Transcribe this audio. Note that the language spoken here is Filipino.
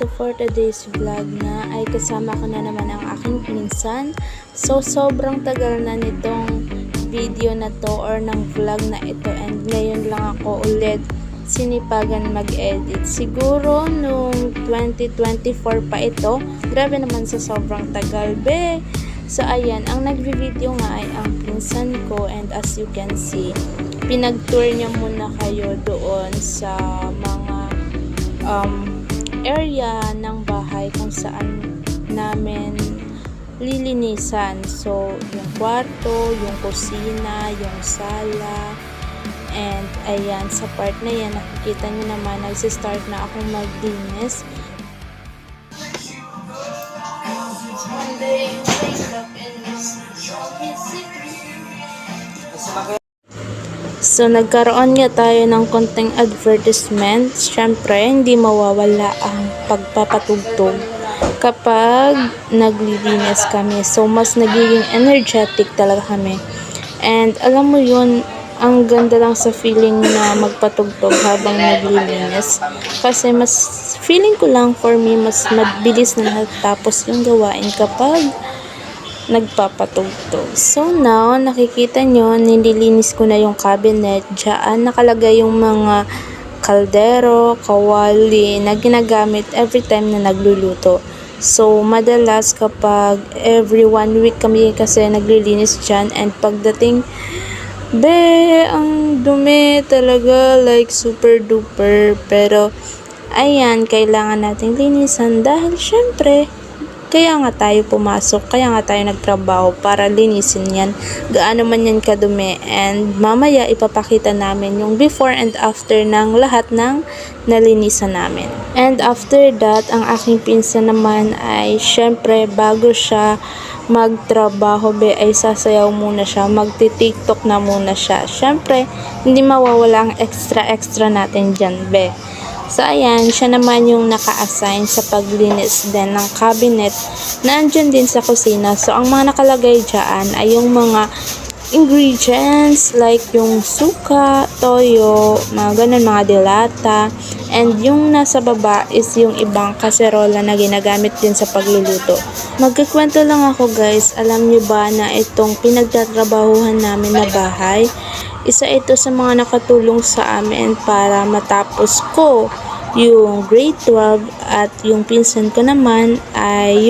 So for today's vlog na ay kasama ko na naman ang aking pinsan. So sobrang tagal na nitong video na to or ng vlog na ito, and ngayon lang ako ulit sinipagan mag-edit. Siguro nung 2024 pa ito. Grabe naman sa sobrang tagal, be. So ayan, ang nagvi-video nga ay ang pinsan ko, and as you can see, pinag-tour niya muna kayo doon sa mga area ng bahay kung saan namin lilinisan. So yung kwarto, yung kusina, yung sala, and ayan, sa part na yan nakikita nyo naman nagsistart na akong maglinis. So, nagkaroon nga tayo ng konting advertisement. Siyempre, hindi mawawala ang pagpapatugtog kapag naglilinis kami. So, mas nagiging energetic talaga kami. And, alam mo yun, ang ganda lang sa feeling na magpatugtog habang naglilinis. Kasi mas, feeling ko lang for me, mas mabilis na natapos yung gawain kapag nagpapatugtog. So now, nakikita nyo, nililinis ko na yung cabinet. Diyan nakalagay yung mga kaldero, kawali na ginagamit every time na nagluluto. So, madalas kapag every 1 week kami kasi naglilinis dyan, and pagdating, ang dumi talaga, like super duper. Pero, ayan, kailangan nating linisan dahil syempre, kaya nga tayo pumasok, kaya nga tayo nagtrabaho para linisin yan, gaano man yan kadumi. And mamaya ipapakita namin yung before and after ng lahat ng nalinisan namin. And after that, ang aking pinsan naman ay syempre bago siya magtrabaho, ay sasayaw muna siya, magti-tiktok na muna siya. Syempre, hindi mawawala ang extra natin dyan, So, ayan, siya naman yung naka-assign sa paglinis din ng cabinet na andyan din sa kusina. So, ang mga nakalagay dyan ay yung mga ingredients like yung suka, toyo, mga ganun, mga dilata. And yung nasa baba is yung ibang kaserola na ginagamit din sa pagluluto. Magkikwento lang ako, guys. Alam niyo ba na itong pinagtatrabahuhan namin na bahay, isa ito sa mga nakatulong sa amin para matapos ko yung grade 12, at yung pinsan ko naman ay